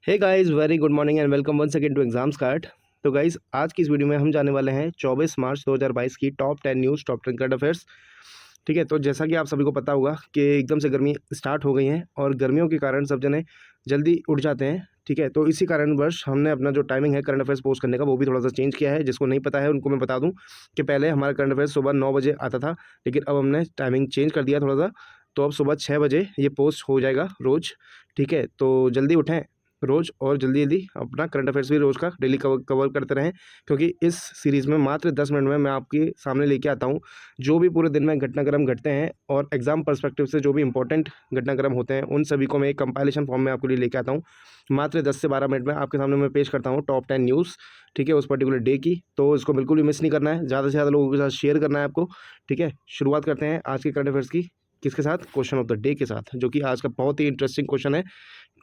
Hey guys, very good morning and welcome once again to exams card. तो guys, आज की इस video में हम जाने वाले हैं 24 मार्च 2022 की top 10 news, top 10 current affairs. ठीक है, तो जैसा कि आप सभी को पता होगा कि एकदम से गर्मी स्टार्ट हो गई हैं और गर्मियों के कारण सब जने जल्दी उठ जाते हैं। ठीक है, तो इसी कारणवश हमने अपना जो टाइमिंग है करंट अफेयर्स पोस्ट करने का वो भी थोड़ा सा चेंज किया है। जिसको नहीं पता है उनको मैं बता दूं कि पहले हमारा करंट अफेयर्स सुबह 9 बजे आता था, लेकिन अब हमने टाइमिंग चेंज कर दिया थोड़ा सा। तो अब सुबह 6 बजे ये पोस्ट हो जाएगा रोज़। ठीक है, तो जल्दी उठें रोज़ और जल्दी जल्दी अपना करंट अफेयर्स भी रोज़ का डेली कवर करते रहें, क्योंकि इस सीरीज़ में मात्र 10 मिनट में मैं आपके सामने लेके आता हूँ जो भी पूरे दिन में घटनाक्रम घटते हैं और एग्जाम पर्सपेक्टिव से जो भी इंपॉर्टेंट घटनाक्रम होते हैं उन सभी को मैं एक कंपाइलेशन फॉर्म में आपके लिए लेके आता हूँ। मात्र 10 से 12 मिनट में आपके सामने मैं पेश करता हूँ टॉप 10 न्यूज़। ठीक है, उस पर्टिकुलर डे की, तो इसको बिल्कुल भी मिस नहीं करना है, ज़्यादा से ज़्यादा लोगों के साथ शेयर करना है आपको। ठीक है, शुरुआत करते हैं आज के करंट अफेयर्स की किसके साथ, क्वेश्चन ऑफ द डे के साथ, जो कि आज का बहुत ही इंटरेस्टिंग क्वेश्चन है।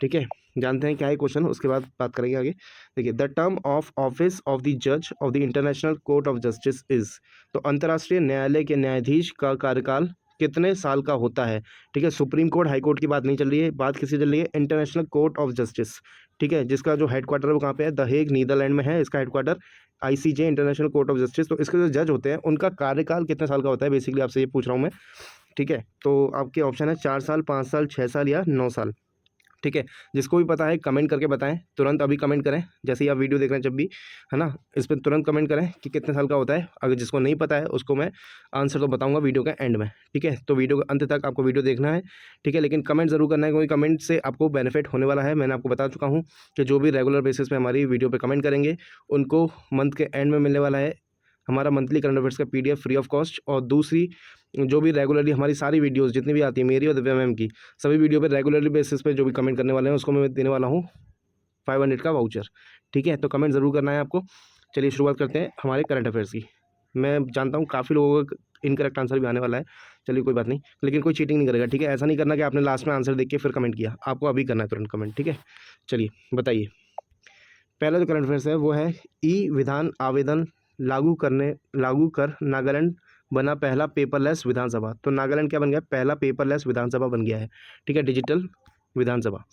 ठीक है, जानते हैं क्या है क्वेश्चन, उसके बाद बात करेंगे आगे। देखिए, the term of office of the जज of the International Court of Justice is, तो अंतर्राष्ट्रीय न्यायालय के न्यायाधीश का कार्यकाल कितने साल का होता है। ठीक है, सुप्रीम कोर्ट हाई कोर्ट की बात नहीं चल रही है, बात किसी चल रही है इंटरनेशनल कोर्ट ऑफ जस्टिस। ठीक है, जिसका जो हेडक्वार्टर है वो कहाँ पे है, द हेग नीदरलैंड में है इसका headquarter. ICJ international Court of justice, तो इसके जो जज होते हैं उनका कार्यकाल कितने साल का होता है, बेसिकली आपसे ये पूछ रहा हूँ मैं। ठीक है, तो आपके ऑप्शन है 4 साल, 5 साल, 6 साल या 9 साल। ठीक है, जिसको भी पता है कमेंट करके बताएं, तुरंत अभी कमेंट करें जैसे ही आप वीडियो देख रहे हैं जब भी, है ना, इस पर तुरंत कमेंट करें कि कितने साल का होता है। अगर जिसको नहीं पता है उसको मैं आंसर तो बताऊंगा वीडियो के एंड में। ठीक है, तो वीडियो के अंत तक आपको वीडियो देखना है। ठीक है, लेकिन कमेंट जरूर करना है, क्योंकि कमेंट से आपको बेनिफिट होने वाला है। मैंने आपको बता चुका हूँ कि जो भी रेगुलर बेसिस पे हमारी वीडियो पर कमेंट करेंगे उनको मंथ के एंड में मिलने वाला है हमारा मंथली करंट अफेयर्स का पीडीएफ फ्री ऑफ कॉस्ट। और दूसरी, जो भी रेगुलरली हमारी सारी वीडियोस जितनी भी आती है मेरी और दिव्या मैम की, सभी वीडियो पे रेगुलरली बेसिस पे जो भी कमेंट करने वाले हैं उसको मैं देने वाला हूँ 500 का वाउचर। ठीक है, तो कमेंट ज़रूर करना है आपको। चलिए शुरुआत करते हैं हमारे करंट अफेयर्स की। मैं जानता हूँ काफ़ी लोगों का इनकरेक्ट आंसर भी आने वाला है, चलिए कोई बात नहीं, लेकिन कोई चीटिंग नहीं करेगा। ठीक है, ऐसा नहीं करना कि आपने लास्ट में आंसर देख के फिर कमेंट किया, आपको अभी करना है तुरंत कमेंट। ठीक है, चलिए बताइए। पहला जो करंट अफेयर्स है वो है ई विधान आवेदन लागू कर नागालैंड बना पहला पेपरलेस विधानसभा। तो नागालैंड क्या बन गया, पहला पेपरलेस विधानसभा बन गया है। ठीक है, डिजिटल विधानसभा।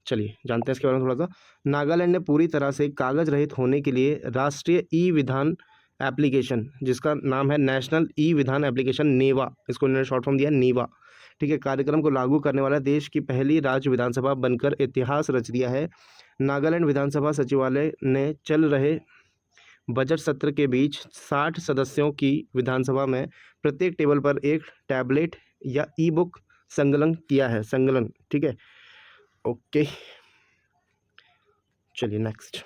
चलिए जानते हैं इसके बारे में थोड़ा सा। नागालैंड ने पूरी तरह से कागज रहित होने के लिए राष्ट्रीय ई विधान एप्लीकेशन, जिसका नाम है नेशनल ई विधान एप्लीकेशन नेवा, इसको इन्होंने शॉर्ट फॉर्म दिया नेवा। ठीक है, कार्यक्रम को लागू करने वाला देश की पहली राज्य विधानसभा बनकर इतिहास रच दिया है। नागालैंड विधानसभा सचिवालय ने चल रहे बजट सत्र के बीच 60 सदस्यों की विधानसभा में प्रत्येक टेबल पर एक टैबलेट या ई बुक संकलन किया है, संकलन। ठीक है, ओके, चलिए नेक्स्ट।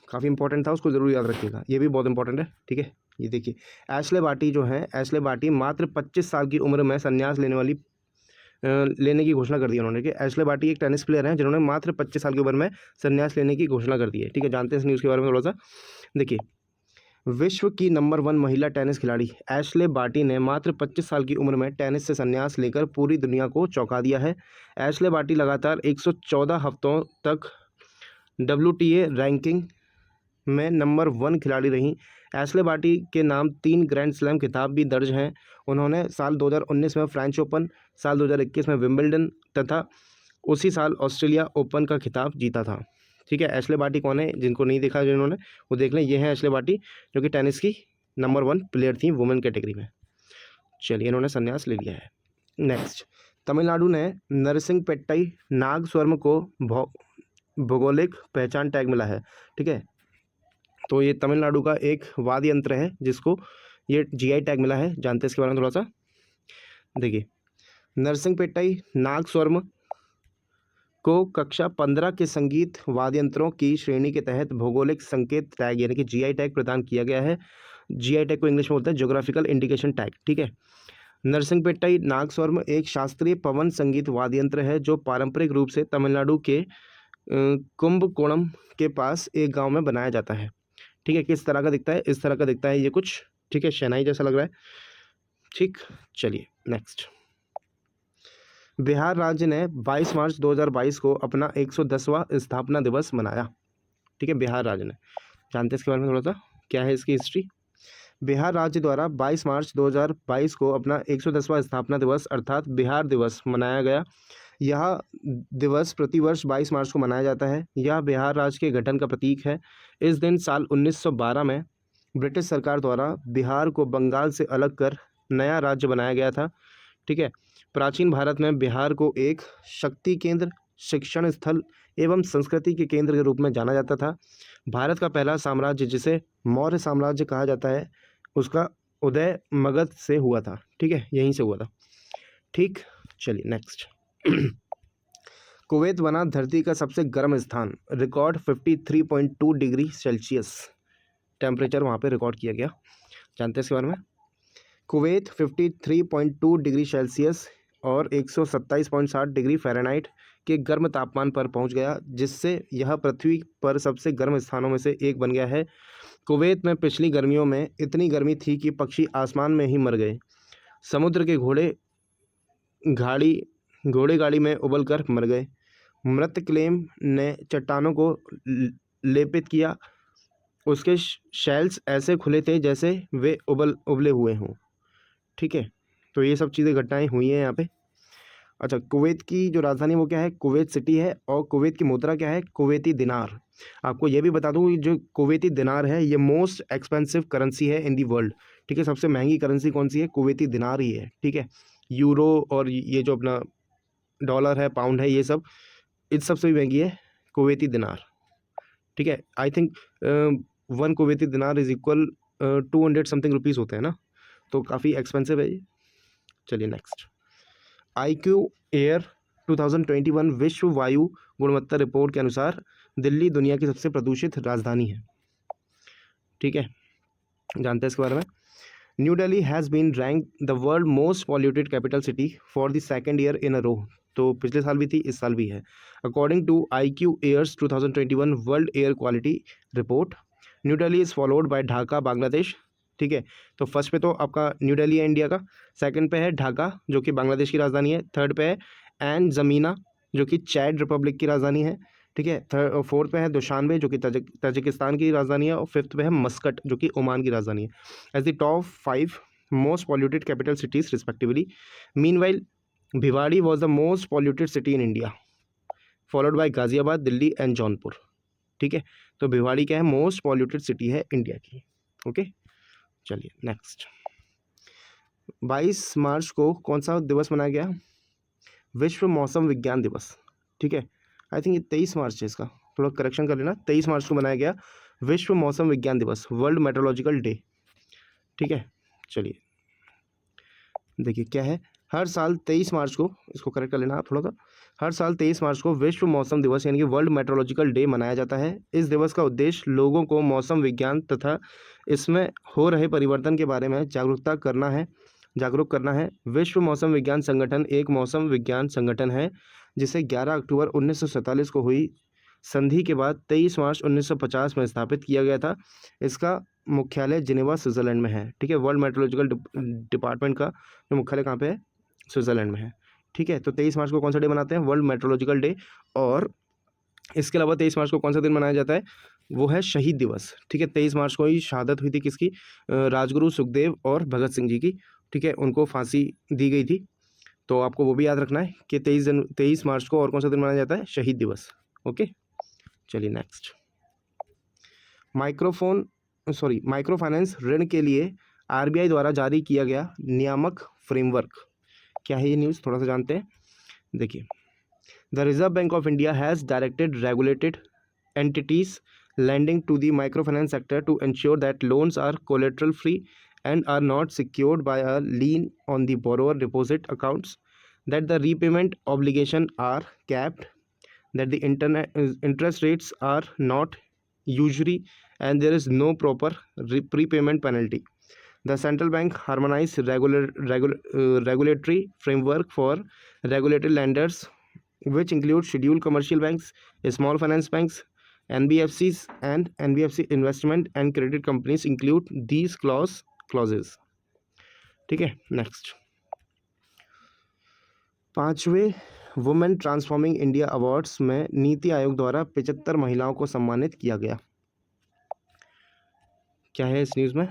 काफ़ी इंपॉर्टेंट था, उसको ज़रूर याद रखिएगा, ये भी बहुत इंपॉर्टेंट है। ठीक है, ये देखिए, एशले बाटी जो है, एशले बाटी मात्र 25 साल की उम्र में संन्यास लेने की घोषणा कर दी उन्होंने। कि एशले बाटी एक टेनिस प्लेयर हैं जिन्होंने मात्र 25 साल की उम्र में संन्यास लेने की घोषणा कर दी है। ठीक है, जानते हैं इस न्यूज़ के बारे में थोड़ा सा। देखिए, विश्व की नंबर 1 महिला टेनिस खिलाड़ी एशले बाटी ने मात्र 25 साल की उम्र में टेनिस से संन्यास लेकर पूरी दुनिया को चौंका दिया है। एशले बाटी लगातार 114 हफ्तों तक WTA रैंकिंग में नंबर 1 खिलाड़ी रहीं। एशले बाटी के नाम 3 ग्रैंड स्लैम खिताब भी दर्ज हैं। उन्होंने साल 2019 में फ्रेंच ओपन, साल 2021 में विंबलडन तथा उसी साल ऑस्ट्रेलिया ओपन का खिताब जीता था। ठीक है, एशले बाटी कौन है, जिनको नहीं देखा जिन्होंने वो देख लें, ये है एशले बाटी, जो कि टेनिस की नंबर 1 प्लेयर थी वुमेन कैटेगरी में। चलिए, इन्होंने संन्यास ले लिया है। नेक्स्ट, तमिलनाडु ने नरसिंहपेट्टई नाग स्वर्ण को भौगोलिक पहचान टैग मिला है। ठीक है, तो ये तमिलनाडु का एक वाद्य यंत्र है जिसको ये GI टैग मिला है। जानते हैं इसके बारे में थोड़ा सा। देखिए, नरसिंहपेट्टई नाग स्वर्ण को कक्षा 15 के संगीत वाद्य यंत्रों की श्रेणी के तहत भौगोलिक संकेत टैग यानी कि GI टैग प्रदान किया गया है। GI टैग को इंग्लिश में बोलते हैं ज्योग्राफिकल इंडिकेशन टैग। ठीक है, नरसिंहपेट्टई नागस्वरम एक शास्त्रीय पवन संगीत वाद्य यंत्र है जो पारंपरिक रूप से तमिलनाडु के कुंभकोणम के पास एक गांव में बनाया जाता है। ठीक है, किस तरह का दिखता है, इस तरह का दिखता है ये कुछ। ठीक है, शहनाई जैसा लग रहा है। ठीक, चलिए नेक्स्ट। बिहार राज्य ने 22 मार्च 2022 को अपना 110वां स्थापना दिवस मनाया। ठीक है, बिहार राज्य ने, जानते हैं इसके बारे में थोड़ा सा, क्या है इसकी हिस्ट्री। बिहार राज्य द्वारा 22 मार्च 2022 को अपना 110वां स्थापना दिवस अर्थात बिहार दिवस मनाया गया। यह दिवस प्रतिवर्ष 22 मार्च को मनाया जाता है। यह बिहार राज्य के गठन का प्रतीक है। इस दिन साल 1912 में ब्रिटिश सरकार द्वारा बिहार को बंगाल से अलग कर नया राज्य बनाया गया था। ठीक है। प्राचीन भारत में बिहार को एक शक्ति केंद्र, शिक्षण स्थल एवं संस्कृति के केंद्र के रूप में जाना जाता था। भारत का पहला साम्राज्य, जिसे मौर्य साम्राज्य कहा जाता है, उसका उदय मगध से हुआ था। ठीक है, यहीं से हुआ था। ठीक, चलिए नेक्स्ट। कुवैत बना धरती का सबसे गर्म स्थान। रिकॉर्ड 53.2 डिग्री सेल्सियस टेम्परेचर वहाँ पे रिकॉर्ड किया गया। जानते हैं इसके बारे में? कुवैत 53.2 डिग्री सेल्सियस और 127.7 डिग्री फ़ारेनहाइट के गर्म तापमान पर पहुंच गया, जिससे यह पृथ्वी पर सबसे गर्म स्थानों में से एक बन गया है। कुवैत में पिछली गर्मियों में इतनी गर्मी थी कि पक्षी आसमान में ही मर गए। समुद्र के घोड़े गाड़ी में उबलकर मर गए। मृत क्लेम ने चट्टानों को लेपित किया। उसके शेल्स ऐसे खुले थे जैसे वे उबले हुए हों। ठीक है, तो ये सब चीज़ें घटनाएं हुई हैं यहाँ पे। अच्छा, कुवैत की जो राजधानी वो क्या है? कुवैत सिटी है। और कुवैत की मुद्रा क्या है? कुवैती दिनार। आपको ये भी बता दूँ, जो कुवैती दिनार है ये मोस्ट एक्सपेंसिव करेंसी है इन दी वर्ल्ड। ठीक है, सबसे महंगी करेंसी कौन सी है? कुवैती दिनार ही है। ठीक है, यूरो और ये जो अपना डॉलर है, पाउंड है, ये सब इन सबसे भी महंगी है कुवैती दिनार। ठीक है, आई थिंक 1 कुवैती दिनार इज इक्वल 200 समथिंग रुपीज़ होते हैं ना, तो काफ़ी एक्सपेंसिव है ये। चलिए नेक्स्ट। IQ एयर 2021 विश्व वायु गुणवत्ता रिपोर्ट के अनुसार दिल्ली दुनिया की सबसे प्रदूषित राजधानी है। ठीक है, जानते हैं इसके बारे में? New Delhi has been rank the world most polluted capital city for the second year in a row. तो पिछले साल भी थी, इस साल भी है। According to IQ air's 2021 world air quality report, new Delhi is followed by Dhaka, Bangladesh. ठीक है, तो फर्स्ट पे तो आपका न्यू दिल्ली है इंडिया का, सेकंड पे है ढाका जो कि बांग्लादेश की राजधानी है, थर्ड पे है एन ज़मीना जो कि चैड रिपब्लिक की राजधानी है। ठीक है, फोर्थ पे है दुशानबे जो कि ताजिकिस्तान की राजधानी है, और फिफ्थ पे है मस्कट जो कि ओमान की राजधानी है, as the top 5 most polluted capital cities respectively. Meanwhile Bhiwadi was the most polluted city in India, followed by Ghaziabad, Delhi and Jaunpur. ठीक है, तो भिवाड़ी क्या है? मोस्ट पॉल्यूटेड सिटी है इंडिया की। ओके, चलिए नेक्स्ट। 22 मार्च को कौन सा दिवस मनाया गया? विश्व मौसम विज्ञान दिवस। ठीक है, आई थिंक ये 23 मार्च है, इसका थोड़ा करेक्शन कर लेना। 23 मार्च को मनाया गया विश्व मौसम विज्ञान दिवस, वर्ल्ड मेट्रोलॉजिकल डे। ठीक है, चलिए देखिए क्या है। हर साल 23 मार्च को, इसको करेक्ट कर लेना आप थोड़ा सा, हर साल 23 मार्च को विश्व मौसम दिवस यानी कि वर्ल्ड मेट्रोलॉजिकल डे मनाया जाता है। इस दिवस का उद्देश्य लोगों को मौसम विज्ञान तथा इसमें हो रहे परिवर्तन के बारे में जागरूक करना है। विश्व मौसम विज्ञान संगठन एक मौसम विज्ञान संगठन है जिसे 11 अक्टूबर 1947 को हुई संधि के बाद 23 मार्च 1950 में स्थापित किया गया था। इसका मुख्यालय जिनेवा, स्विट्जरलैंड में है। ठीक है, वर्ल्ड मेट्रोलॉजिकल डिपार्टमेंट का जो मुख्यालय कहाँ पे है? स्विट्जरलैंड में है। ठीक है, तो 23 मार्च को कौन सा डे मनाते हैं? World metrological day. और इसके अलावा 23 मार्च को कौन सा दिन मनाया जाता है? वो है शहीद दिवस। ठीक है, 23 मार्च को ही शहादत हुई थी किसकी? राजगुरु सुखदेव और भगत सिंह जी की। ठीक है, उनको फांसी दी गई थी, तो आपको वो भी याद रखना है कि 23 मार्च को और कौन सा दिन मनाया जाता है? शहीद दिवस। ओके, चलिए नेक्स्ट। माइक्रो फाइनेंस ऋण के लिए RBI द्वारा जारी किया गया नियामक फ्रेमवर्क। क्या है ये न्यूज़? थोड़ा सा जानते हैं। देखिए, the reserve bank of India has directed regulated entities lending to the microfinance sector to ensure that loans are collateral free and are not secured by a lien on the borrower deposit accounts, that the repayment obligation are capped, that the interest rates are not usury, and there is no proper prepayment penalty. The central bank harmonized regulatory framework for regulated lenders, which include scheduled commercial banks, small finance banks, NBFCs and NBFC investment and credit companies include these clauses. ठीक है, next. 5वें women transforming India awards में नीति आयोग द्वारा 75 महिलाओं को सम्मानित किया गया। क्या है इस न्यूज़ में?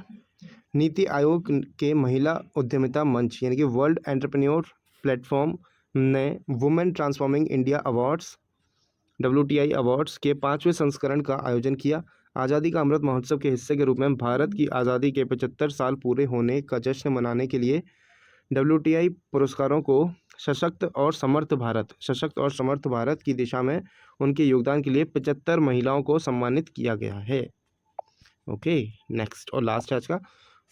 नीति आयोग के महिला उद्यमिता मंच यानी कि वर्ल्ड एंटरप्रेन्योर प्लेटफॉर्म ने women transforming India awards WTI awards के 5वें संस्करण का आयोजन किया। आज़ादी का अमृत महोत्सव के हिस्से के रूप में भारत की आज़ादी के 75 साल पूरे होने का जश्न मनाने के लिए WTI पुरस्कारों को सशक्त और समर्थ भारत की दिशा में उनके योगदान के लिए 75 महिलाओं को सम्मानित किया गया है। ओके, नेक्स्ट और लास्ट है आज का।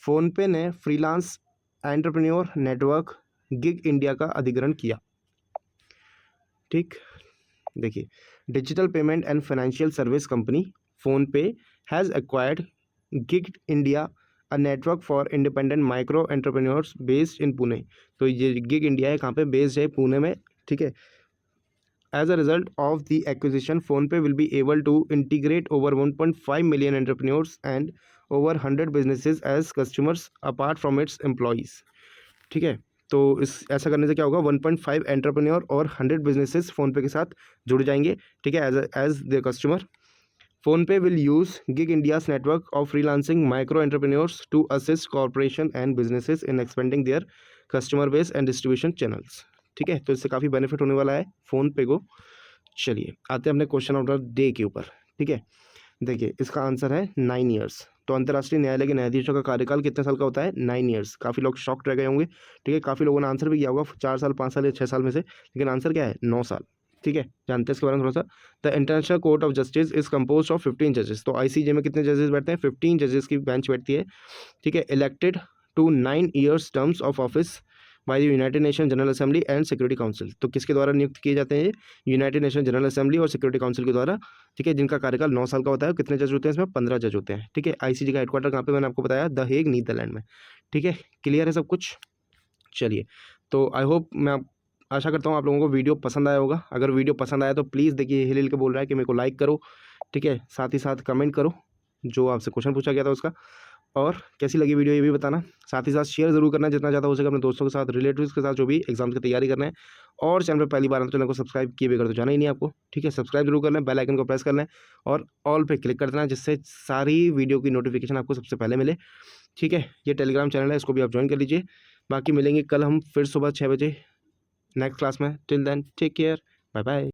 फ़ोनपे ने freelance entrepreneur network gig India का अधिग्रहण किया। ठीक, देखिए, digital payment and financial service company PhonePe has acquired gig India a network for independent micro entrepreneurs based in Pune. तो ये गिग इंडिया है, कहाँ पे बेस्ड है? पुणे में। ठीक है। As a result of the acquisition, PhonePe will be able to integrate over 1.5 million entrepreneurs and over 100 businesses as customers apart from its employees. ठीक है, तो इस ऐसा करने से क्या होगा? 1.5 एंटरप्रेन्योर और 100 बिजनेसेस फ़ोनपे के साथ जुड़ जाएंगे। ठीक है, as the customer. PhonePe will use gig India's network of freelancing micro entrepreneurs to assist corporation and businesses in expanding their customer base and distribution channels. ठीक है, तो इससे काफ़ी बेनिफिट होने वाला है फ़ोनपे को। चलिए आते हैं अपने क्वेश्चन ऑफ द डे के ऊपर। ठीक है, देखिए इसका आंसर है 9 ईयर्स। तो अंतर्राष्ट्रीय न्यायालय के न्यायाधीशों का कार्यकाल कितने साल का होता है? 9 ईयर्स। काफ़ी लोग शॉक्ड रह गए होंगे। ठीक है, काफ़ी लोगों ने आंसर भी किया होगा 4 साल, 5 साल या 6 साल में से, लेकिन आंसर क्या है? 9 साल। ठीक है, जानते हैं इसके बारे में थोड़ा सा। The International Court of Justice is compose of 15 जजेस। तो ICJ में कितने जजेस बैठते हैं? 15 जजेस की बेंच बैठती है। ठीक है, elected to 9 years terms of office by the United Nation General Assembly and Security Council. तो किसके द्वारा नियुक्त किए जाते हैं? यूनाइटेड नेशन जनरल असेंबली और सिक्योरिटी काउंसिल के द्वारा। ठीक है, जिनका कार्यकाल 9 साल का होता है। कितने जज होते हैं इसमें? 15 जज होते हैं। ठीक है, ICJ का हेडक्वार्टर कहाँ पे? मैंने आपको बताया द हेग, नीदरलैंड में। ठीक है, क्लियर है सब कुछ? चलिए, तो आई होप, मैं आशा करता हूँ आप लोगों को वीडियो पसंद आया होगा। अगर वीडियो पसंद आया तो प्लीज़ देखिए, हिल के बोल रहा है कि मेरे को लाइक करो। ठीक है, साथ ही साथ कमेंट करो जो आपसे क्वेश्चन पूछा गया था उसका, और कैसी लगी वीडियो ये भी बताना। साथ ही साथ शेयर ज़रूर करना जितना ज़्यादा हो सके अपने दोस्तों के साथ, रिलेटिव्स के साथ जो भी एग्जाम्स की तैयारी कर रहे हैं। और चैनल पर पहली बार आए तो चैनल को सब्सक्राइब किए बगैर तो जाना ही नहीं आपको। ठीक है, सब्सक्राइब जरूर कर लें, बेल आइकन को प्रेस कर लें और ऑल पे क्लिक कर देना, जिससे सारी वीडियो की नोटिफिकेशन आपको सबसे पहले मिले। ठीक है, ये टेलीग्राम चैनल है, इसको भी आप ज्वाइन कर लीजिए। बाकी मिलेंगे कल हम फिर सुबह 6 बजे नेक्स्ट क्लास में। Till then take care, bye bye.